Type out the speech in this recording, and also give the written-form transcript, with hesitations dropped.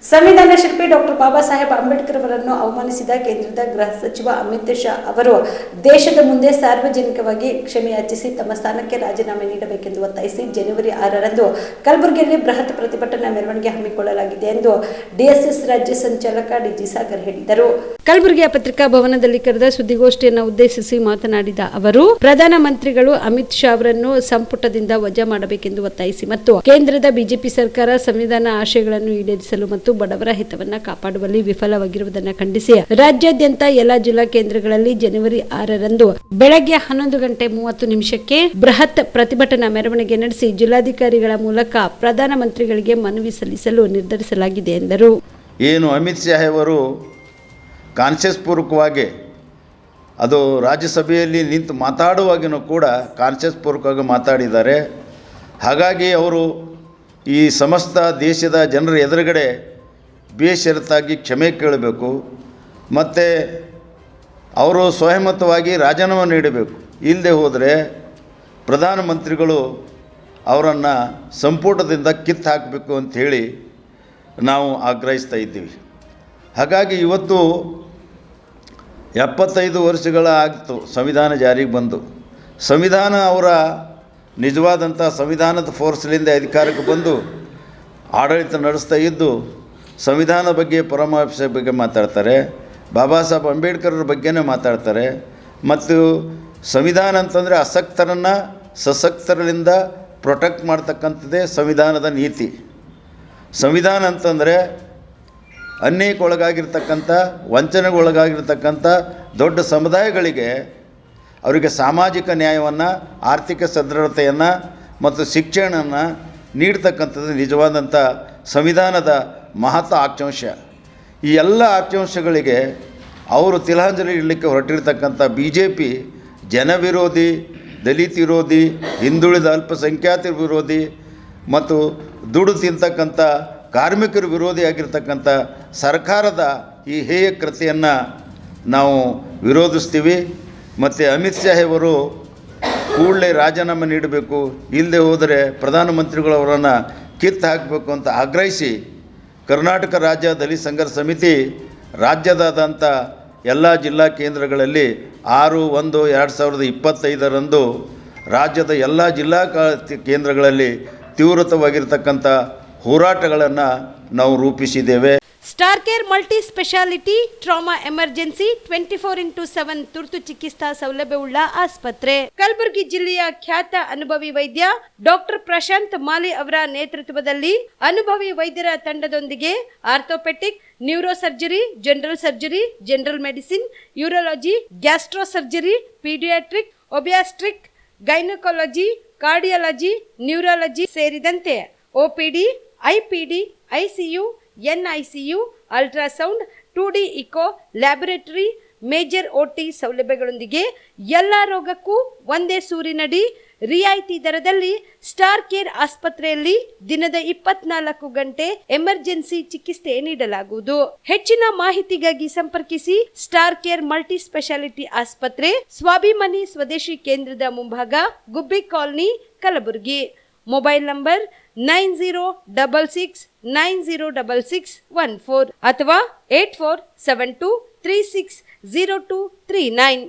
ಸಂವಿಧಾನ ಶಿಲ್ಪಿ ಡಾಕ್ಟರ್ ಬಾಬಾ ಸಾಹೇಬ್ ಅಂಬೇಡ್ಕರ್ ಅವರನ್ನು ಅವಮಾನಿಸಿದ ಕೇಂದ್ರದ ಗೃಹ ಸಚಿವ ಅಮಿತ್ ಶಾ ಅವರು ದೇಶದ ಮುಂದೆ ಸಾರ್ವಜನಿಕವಾಗಿ ಕ್ಷಮೆಯಾಚಿಸಿ ತಮ್ಮ ಸ್ಥಾನಕ್ಕೆ ರಾಜೀನಾಮೆ ನೀಡಬೇಕೆಂದು ಒತ್ತಾಯಿಸಿ ಜನವರಿ 6ರಂದು ಕಲಬುರಗಿಯಲ್ಲಿ ಬೃಹತ್ ಪ್ರತಿಭಟನಾ ಮೆರವಣಿಗೆ ಹಮ್ಮಿಕೊಳ್ಳಲಾಗಿದೆ ಎಂದು ಡಿಎಸ್ಎಸ್ ರಾಜ್ಯ ಸಂಚಾಲಕ ಡಿಜಿ ಸಾಗರ್ ಹೇಳಿದರು. ಕಲಬುರಗಿಯ ಪತ್ರಿಕಾ ಭವನದಲ್ಲಿ ಕರೆದ ಸುದ್ದಿಗೋಷ್ಠಿಯನ್ನು ಉದ್ದೇಶಿಸಿ ಮಾತನಾಡಿದ ಅವರು, ಪ್ರಧಾನಮಂತ್ರಿಗಳು ಅಮಿತ್ ಶಾ ಅವರನ್ನು ಸಂಪುಟದಿಂದ ವಜಾ ಮಾಡಬೇಕೆಂದು ಒತ್ತಾಯಿಸಿ ಮತ್ತು ಕೇಂದ್ರದ ಬಿಜೆಪಿ ಸರ್ಕಾರ ಸಂವಿಧಾನ ಆಶಯಗಳನ್ನು ಈಡೇರಿಸಲು ಮತ್ತು ಬಡವರ ಹಿತವನ್ನ ಕಾಪಾಡುವಲ್ಲಿ ವಿಫಲವಾಗಿರುವುದನ್ನು ಖಂಡಿಸಿ ರಾಜ್ಯಾದ್ಯಂತ ಎಲ್ಲಾ ಜಿಲ್ಲಾ ಕೇಂದ್ರಗಳಲ್ಲಿ ಜನವರಿ 6ರಂದು ಬೆಳಗ್ಗೆ 11:30 ಬೃಹತ್ ಪ್ರತಿಭಟನಾ ಮೆರವಣಿಗೆ ನಡೆಸಿ ಜಿಲ್ಲಾಧಿಕಾರಿಗಳ ಮೂಲಕ ಪ್ರಧಾನಮಂತ್ರಿಗಳಿಗೆ ಮನವಿ ಸಲ್ಲಿಸಲು ನಿರ್ಧರಿಸಲಾಗಿದೆ ಎಂದರು. ಏನು ಅಮಿತ್ ಶಾ ಅವರು ಕಾನ್ಷಿಯಸ್ ಪೂರ್ವಕವಾಗಿ ಅದು ರಾಜ್ಯಸಭೆಯಲ್ಲಿ ನಿಂತು ಮಾತಾಡುವಾಗಿನೂ ಕೂಡ ಕಾನ್ಷಿಯಸ್ ಪೂರ್ವಕವಾಗಿ ಮಾತಾಡಿದ್ದಾರೆ. ಹಾಗಾಗಿ ಅವರು ಈ ಸಮಸ್ತ ದೇಶದ ಜನರ ಎದುರುಗಡೆ ಬೇಷರತ್ತಾಗಿ ಕ್ಷಮೆ ಕೇಳಬೇಕು ಮತ್ತು ಅವರು ಸ್ವಯಂತವಾಗಿ ರಾಜೀನಾಮೆ ನೀಡಬೇಕು. ಇಲ್ಲದೆ ಹೋದರೆ ಪ್ರಧಾನಮಂತ್ರಿಗಳು ಅವರನ್ನು ಸಂಪುಟದಿಂದ ಕಿತ್ತು ಹಾಕಬೇಕು ಅಂಥೇಳಿ ನಾವು ಆಗ್ರಹಿಸ್ತಾ ಇದ್ದೀವಿ. ಹಾಗಾಗಿ ಇವತ್ತು 75 ವರ್ಷಗಳ ಆಗಿತ್ತು ಸಂವಿಧಾನ ಜಾರಿಗೆ ಬಂದು. ಸಂವಿಧಾನ ಅವರ ನಿಜವಾದಂಥ ಸಂವಿಧಾನದ ಫೋರ್ಸ್ಲಿಂದ ಅಧಿಕಾರಕ್ಕೆ ಬಂದು ಆಡಳಿತ ನಡೆಸ್ತಾ ಇದ್ದು ಸಂವಿಧಾನದ ಬಗ್ಗೆ ಪರಮಾಂಶ ಬಗ್ಗೆ ಮಾತಾಡ್ತಾರೆ, ಬಾಬಾ ಸಾಹೇಬ್ ಅಂಬೇಡ್ಕರ್ ಬಗ್ಗೆನೇ ಮಾತಾಡ್ತಾರೆ. ಮತ್ತು ಸಂವಿಧಾನ ಅಂತಂದರೆ ಅಸಕ್ತರನ್ನು ಸಶಕ್ತರಿಂದ ಪ್ರೊಟೆಕ್ಟ್ ಮಾಡ್ತಕ್ಕಂಥದ್ದೇ ಸಂವಿಧಾನದ ನೀತಿ. ಸಂವಿಧಾನ ಅಂತಂದರೆ ಅನ್ಯಾಯಕ್ಕೆ ಒಳಗಾಗಿರ್ತಕ್ಕಂಥ ವಂಚನೆಗೆ ಒಳಗಾಗಿರ್ತಕ್ಕಂಥ ದೊಡ್ಡ ಸಮುದಾಯಗಳಿಗೆ ಅವರಿಗೆ ಸಾಮಾಜಿಕ ನ್ಯಾಯವನ್ನು, ಆರ್ಥಿಕ ಸದೃಢತೆಯನ್ನು ಮತ್ತು ಶಿಕ್ಷಣವನ್ನು ನೀಡ್ತಕ್ಕಂಥದ್ದು ನಿಜವಾದಂಥ ಸಂವಿಧಾನದ ಮಹತ್ವ ಆಕಾಂಕ್ಷ. ಈ ಎಲ್ಲ ಆಕಾಂಕ್ಷಗಳಿಗೆ ಅವರು ತಿಲಾಂಜಲಿ ಇಡಲಿಕ್ಕೆ ಹೊರಟಿರ್ತಕ್ಕಂಥ BJP ಜನವಿರೋಧಿ, ದಲಿತ ವಿರೋಧಿ, ಹಿಂದುಳಿದ ಅಲ್ಪಸಂಖ್ಯಾತರ ವಿರೋಧಿ ಮತ್ತು ದುಡು ತಿಂತಕ್ಕಂಥ ಕಾರ್ಮಿಕರ ವಿರೋಧಿಯಾಗಿರ್ತಕ್ಕಂಥ ಸರ್ಕಾರದ ಈ ಹೇಯ ಕೃತಿಯನ್ನು ನಾವು ವಿರೋಧಿಸ್ತೀವಿ. ಮತ್ತು ಅಮಿತ್ ಶಾ ಅವರು ಕೂಡಲೇ ರಾಜೀನಾಮೆ ನೀಡಬೇಕು, ಇಲ್ಲದೆ ಹೋದರೆ ಪ್ರಧಾನಮಂತ್ರಿಗಳವರನ್ನು ಕಿತ್ತು ಹಾಕಬೇಕು ಅಂತ ಆಗ್ರಹಿಸಿ ಕರ್ನಾಟಕ ರಾಜ್ಯ ದಲಿತ ಸಂಘರ್ಷ ಸಮಿತಿ ರಾಜ್ಯದಾದ್ಯಂತ ಎಲ್ಲ ಜಿಲ್ಲಾ ಕೇಂದ್ರಗಳಲ್ಲಿ 6/1/2025ರಂದು ರಾಜ್ಯದ ಎಲ್ಲ ಜಿಲ್ಲಾ ಕೇಂದ್ರಗಳಲ್ಲಿ ತೀವ್ರತವಾಗಿರ್ತಕ್ಕಂಥ ಹೋರಾಟಗಳನ್ನು ನಾವು ರೂಪಿಸಿದ್ದೇವೆ. Star care multi speciality trauma emergency 24x7 ತುರ್ತು ಚಿಕಿತ್ಸಾ ಸೌಲಭ್ಯವುಳ್ಳ ಆಸ್ಪತ್ರೆ. ಕಲಬುರಗಿ ಜಿಲ್ಲೆಯ ಖ್ಯಾತ ಅನುಭವಿ ವೈದ್ಯ ಡಾಕ್ಟರ್ ಪ್ರಶಾಂತ್ ಮಾಲಿ ಅವರ ನೇತೃತ್ವದಲ್ಲಿ ಅನುಭವಿ ವೈದ್ಯರ ತಂಡದೊಂದಿಗೆ orthopaedic, neuro surgery, general surgery, general medicine, urology, gastro surgery, paediatric, obstetric, gynaecology, cardiology, neurology ಸೇರಿದಂತೆ OPD, IPD, ICU, NICU, ultrasound, 2D echo, laboratory, major OT ಸೌಲಭ್ಯಗಳೊಂದಿಗೆ ಎಲ್ಲ ರೋಗಕ್ಕೂ ಒಂದೇ ಸೂರಿನಡಿ ರಿಯಾಯಿತಿ ದರದಲ್ಲಿ ಸ್ಟಾರ್ ಕೇರ್ ಆಸ್ಪತ್ರೆಯಲ್ಲಿ ದಿನದ 24 ಗಂಟೆ ಎಮರ್ಜೆನ್ಸಿ ಚಿಕಿತ್ಸೆ ನೀಡಲಾಗುವುದು. ಹೆಚ್ಚಿನ ಮಾಹಿತಿಗಾಗಿ ಸಂಪರ್ಕಿಸಿ ಸ್ಟಾರ್ ಕೇರ್ ಮಲ್ಟಿ ಸ್ಪೆಷಾಲಿಟಿ ಆಸ್ಪತ್ರೆ, ಸ್ವಾಭಿಮಾನಿ ಸ್ವದೇಶಿ ಕೇಂದ್ರದ ಮುಂಭಾಗ, ಗುಬ್ಬಿ ಕಾಲನಿ, ಕಲಬುರಗಿ. ಮೊಬೈಲ್ ನಂಬರ್ 9066906614 ಅಥವಾ 8472360239.